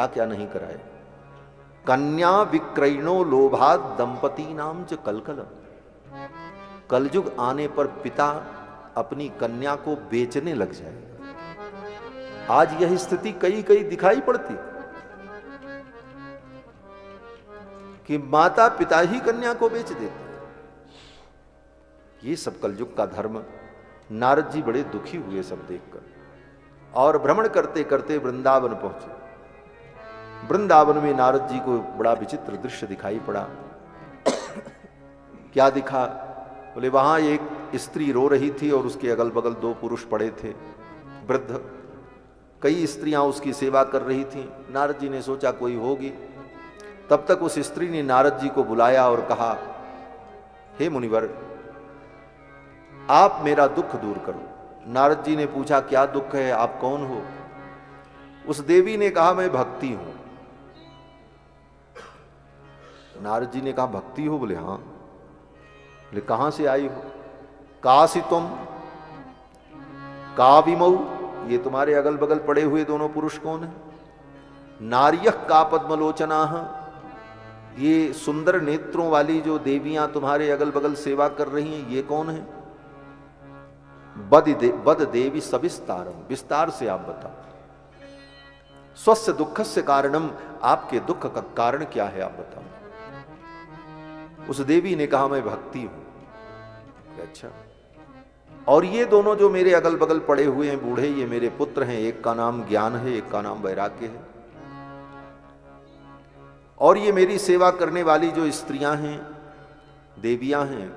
क्या क्या नहीं कराए। कन्या विक्रयणो लोभात दंपति नाम च कलकल। कलयुग आने पर पिता अपनी कन्या को बेचने लग जाए। आज यह स्थिति कई कई दिखाई पड़ती कि माता पिता ही कन्या को बेच देते। ये सब कलयुग का धर्म। नारद जी बड़े दुखी हुए सब देखकर और भ्रमण करते करते वृंदावन पहुंचे। वृंदावन में नारद जी को बड़ा विचित्र दृश्य दिखाई पड़ा। क्या दिखा? बोले वहां एक स्त्री रो रही थी और उसके अगल बगल दो पुरुष पड़े थे वृद्ध। कई स्त्रियां उसकी सेवा कर रही थीं। नारद जी ने सोचा कोई होगी। तब तक उस स्त्री ने नारद जी को बुलाया और कहा, हे मुनिवर, आप मेरा दुख दूर करो। नारद जी ने पूछा, क्या दुख है, आप कौन हो? उस देवी ने कहा, मैं भक्ति हूं। नारद जी ने कहा, भक्ति हो? बोले हां। बोले कहां से आई हो? कासी तुम का विमऊ, ये तुम्हारे अगल बगल पड़े हुए दोनों पुरुष कौन है? नार्यः का पद्मलोचना, ये सुंदर नेत्रों वाली जो देवियां तुम्हारे अगल बगल सेवा कर रही हैं, ये कौन है? बद देवी सविस्तारम, विस्तार से आप बताओ। स्वस्य दुखस्य कारणम, आपके दुख का कारण क्या है, आप बताओ। उस देवी ने कहा, मैं भक्ति हूं। अच्छा, और ये दोनों जो मेरे अगल बगल पड़े हुए हैं बूढ़े, ये मेरे पुत्र हैं। एक का नाम ज्ञान है, एक का नाम वैराग्य है। और ये मेरी सेवा करने वाली जो स्त्रियां हैं, देवियां हैं,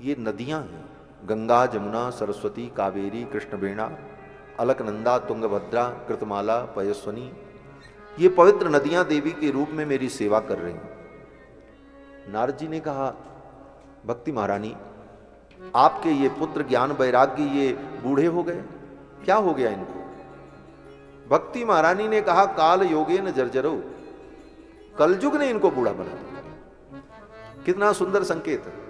ये नदियां हैं। गंगा, जमुना, सरस्वती, कावेरी, कृष्णवेणा, अलकनंदा, तुंगभद्रा, कृतमाला, पयस्वनी, ये पवित्र नदियां देवी के रूप में मेरी सेवा कर रही हैं। नारद जी ने कहा, भक्ति महारानी, आपके ये पुत्र ज्ञान वैराग्य ये बूढ़े हो गए, क्या हो गया इनको? भक्ति महारानी ने कहा, काल योगेन जर्जरो, कलयुग ने इनको बूढ़ा बना दिया। कितना सुंदर संकेत है।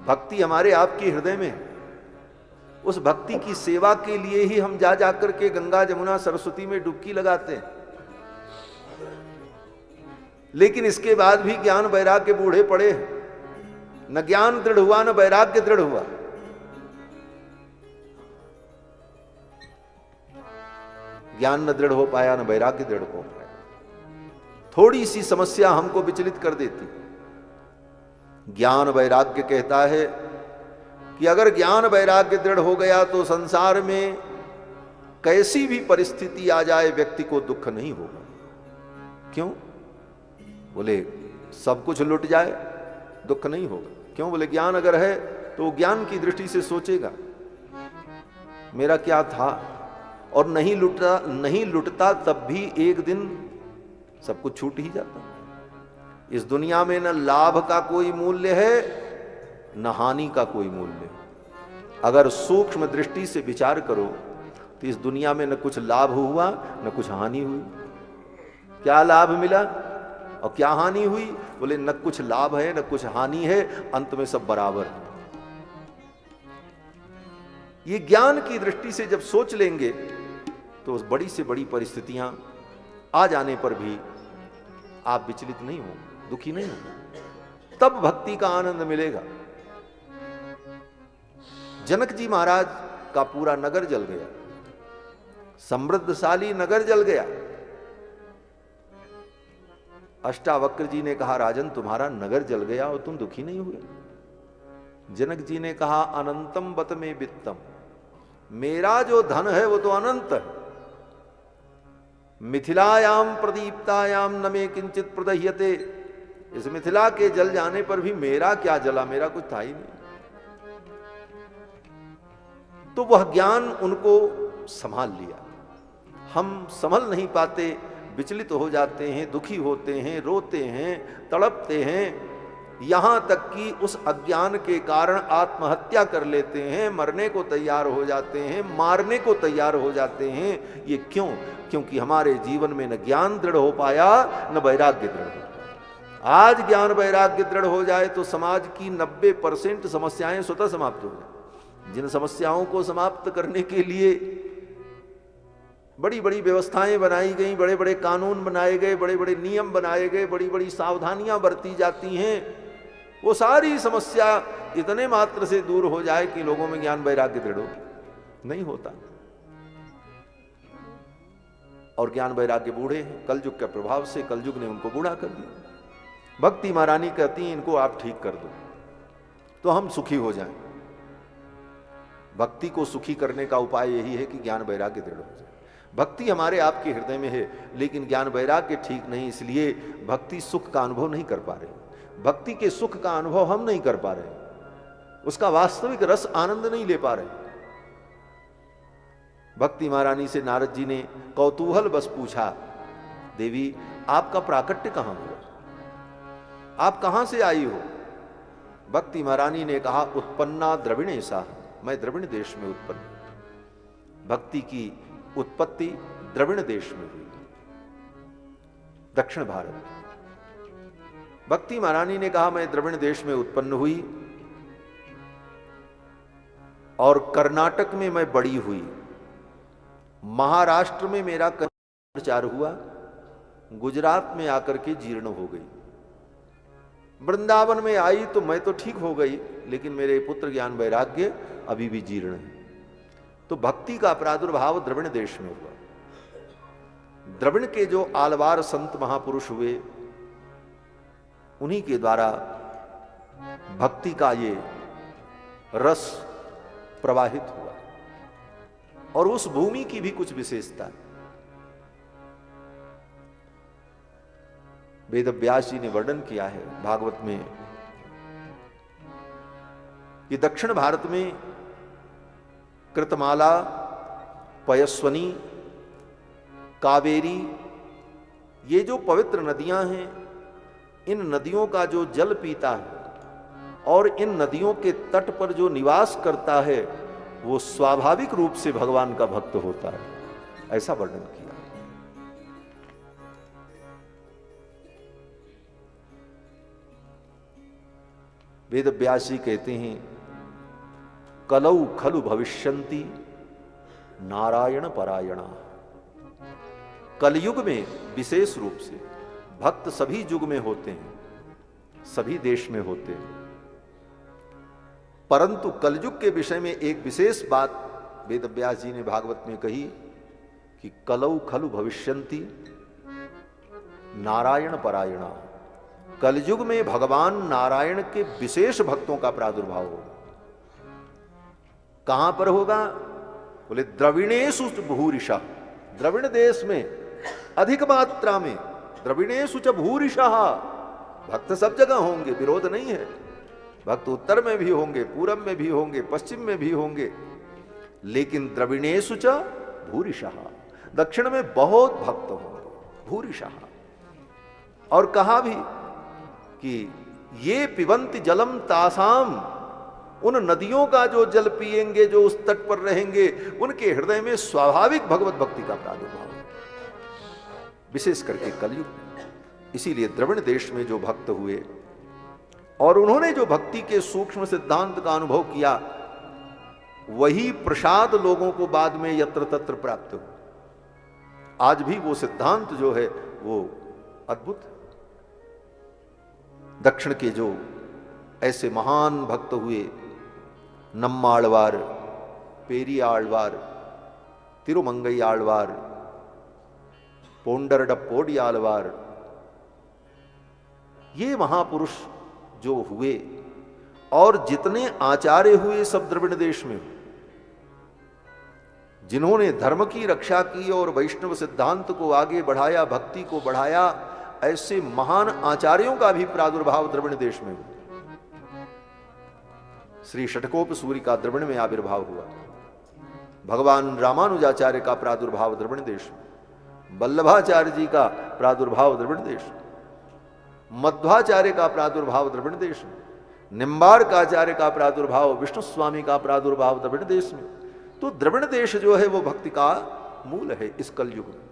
भक्ति हमारे आपके हृदय में, उस भक्ति की सेवा के लिए ही हम जा जाकर के गंगा, जमुना, सरस्वती में डुबकी लगाते हैं। लेकिन इसके बाद भी ज्ञान वैराग्य बूढ़े पड़े हैं। न ज्ञान दृढ़ हुआ, न वैराग्य दृढ़ हुआ। ज्ञान न दृढ़ हो पाया, न वैराग्य दृढ़ हो पाया। थोड़ी सी समस्या हमको विचलित कर देती। ज्ञान वैराग्य कहता है कि अगर ज्ञान वैराग्य दृढ़ हो गया तो संसार में कैसी भी परिस्थिति आ जाए व्यक्ति को दुख नहीं होगा। क्यों? बोले सब कुछ लुट जाए दुख नहीं होगा। क्यों? बोले ज्ञान अगर है तो ज्ञान की दृष्टि से सोचेगा मेरा क्या था, और नहीं लुटता तब भी एक दिन सब कुछ छूट ही जाता। इस दुनिया में न लाभ का कोई मूल्य है, न हानि का कोई मूल्य है। अगर सूक्ष्म दृष्टि से विचार करो तो इस दुनिया में न कुछ लाभ हुआ, न कुछ हानि हुई। क्या लाभ मिला और क्या हानि हुई? बोले न कुछ लाभ है, न कुछ हानि है, अंत में सब बराबर है। ये ज्ञान की दृष्टि से जब सोच लेंगे तो बड़ी से बड़ी परिस्थितियां आ जाने पर भी आप विचलित नहीं हो, दुखी नहीं हो। तब भक्ति का आनंद मिलेगा। जनक जी महाराज का पूरा नगर जल गया, समृद्धशाली नगर जल गया। अष्टावक्र जी ने कहा, राजन तुम्हारा नगर जल गया और तुम दुखी नहीं हुए? जनक जी ने कहा, अनंतम बत में वित्तम, मेरा जो धन है वो तो अनंत है। मिथिलायाम प्रदीप्तायाम न में किंचित प्रदह्यते, इस मिथिला के जल जाने पर भी मेरा क्या जला, मेरा कुछ था ही नहीं। तो वह ज्ञान उनको संभाल लिया। हम संभल नहीं पाते, विचलित हो जाते हैं, दुखी होते हैं, रोते हैं, तड़पते हैं, यहां तक कि उस अज्ञान के कारण आत्महत्या कर लेते हैं, मरने को तैयार हो जाते हैं, मारने को तैयार हो जाते हैं। ये क्यों? क्योंकि हमारे जीवन में न ज्ञान दृढ़ हो पाया, न वैराग्य दृढ़ हो पाया। आज ज्ञान वैराग्य दृढ़ हो जाए तो समाज की 90% समस्याएं स्वतः समाप्त हो जाए। जिन समस्याओं को समाप्त करने के लिए बड़ी बड़ी व्यवस्थाएं बनाई गई, बड़े बड़े कानून बनाए गए, बड़े बड़े नियम बनाए गए, बड़ी बड़ी सावधानियां बरती जाती हैं, वो सारी समस्या इतने मात्र से दूर हो जाए कि लोगों में ज्ञान वैराग्य दृढ़ हो, नहीं होता। और ज्ञान वैराग्य बूढ़े हैं, कलयुग के प्रभाव से कलयुग ने उनको बूढ़ा कर दिया। भक्ति महारानी कहती हैं इनको आप ठीक कर दो तो हम सुखी हो जाएं। भक्ति को सुखी करने का उपाय यही है कि ज्ञान वैराग्य दृढ़ हो जाए। भक्ति हमारे आपके हृदय में है, लेकिन ज्ञान वैराग्य ठीक नहीं, इसलिए भक्ति सुख का अनुभव नहीं कर पा रहे। भक्ति के सुख का अनुभव हम नहीं कर पा रहे, उसका वास्तविक रस आनंद नहीं ले पा रहे। भक्ति महारानी से नारद जी ने कौतूहल बस पूछा, देवी आपका प्राकट्य कहां हुआ, आप कहां से आई हो? भक्ति महारानी ने कहा, उत्पन्ना द्रविणेशा, मैं द्रविण देश में उत्पन्न। भक्ति की उत्पत्ति द्रविण देश में हुई, दक्षिण भारत। भक्ति महारानी ने कहा, मैं द्रविण देश में उत्पन्न हुई और कर्नाटक में मैं बड़ी हुई, महाराष्ट्र में मेरा प्रचार हुआ, गुजरात में आकर के जीर्ण हो गई, वृंदावन में आई तो मैं तो ठीक हो गई, लेकिन मेरे पुत्र ज्ञान वैराग्य अभी भी जीर्ण है। तो भक्ति का प्रादुर्भाव द्रविण देश में हुआ। द्रविण के जो आलवार संत महापुरुष हुए, उन्हीं के द्वारा भक्ति का ये रस प्रवाहित हुआ। और उस भूमि की भी कुछ विशेषता, वेद व्यास जी ने वर्णन किया है भागवत में कि दक्षिण भारत में कृतमाला, पयस्वनी, कावेरी, ये जो पवित्र नदियां हैं, इन नदियों का जो जल पीता है और इन नदियों के तट पर जो निवास करता है, वो स्वाभाविक रूप से भगवान का भक्त होता है, ऐसा वर्णन किया। वेद व्यास जी कहते हैं, कलौ खलु भविष्यन्ति नारायण परायणा। कलयुग में विशेष रूप से भक्त सभी युग में होते हैं, सभी देश में होते हैं, परंतु कलयुग के विषय में एक विशेष बात वेद व्यास जी ने भागवत में कही कि कलौ खलु भविष्यन्ति नारायण परायणा। कलयुग में भगवान नारायण के विशेष भक्तों का प्रादुर्भाव होगा। कहां पर होगा? बोले द्रविणेषु भूरिशः, द्रविण देश में अधिक मात्रा में, द्रविणेषु च भूरिशः। भक्त सब जगह होंगे, विरोध नहीं है, भक्त उत्तर में भी होंगे, पूरब में भी होंगे, पश्चिम में भी होंगे, लेकिन द्रविणेषु च भूरिशः, दक्षिण में बहुत भक्त होंगे, भूरिशः। और कहा भी कि ये पिबन्ति जलम तासाम, उन नदियों का जो जल पिएंगे, जो उस तट पर रहेंगे, उनके हृदय में स्वाभाविक भगवत भक्ति का प्रादुर्भाव, विशेष करके कलयुग। इसीलिए द्रविण देश में जो भक्त हुए और उन्होंने जो भक्ति के सूक्ष्म सिद्धांत का अनुभव किया, वही प्रसाद लोगों को बाद में यत्र तत्र प्राप्त हो। आज भी वो सिद्धांत जो है वो अद्भुत है। दक्षिण के जो ऐसे महान भक्त हुए, नम्माळवार, पेरियाळवार, तिरुमंगई आळवार, पोंडरडप्पोडी आळवार, ये महापुरुष जो हुए और जितने आचार्य हुए सब द्रविड़ देश में, जिन्होंने धर्म की रक्षा की और वैष्णव सिद्धांत को आगे बढ़ाया, भक्ति को बढ़ाया, ऐसे महान आचार्यों का भी प्रादुर्भाव द्रविड़ देश में हुआ। श्री षटकोप सूर्य का द्रविड़ में आविर्भाव हुआ, भगवान रामानुजाचार्य का प्रादुर्भाव द्रविड़ देश में, वल्लभाचार्य जी का प्रादुर्भाव द्रविड़ देश में, मध्वाचार्य का प्रादुर्भाव द्रविड़ देश में, निम्बार्काचार्य का प्रादुर्भाव, विष्णु स्वामी का प्रादुर्भाव द्रविड़ देश में। तो द्रविड़ देश जो है वो भक्ति का मूल है इस कलयुग में।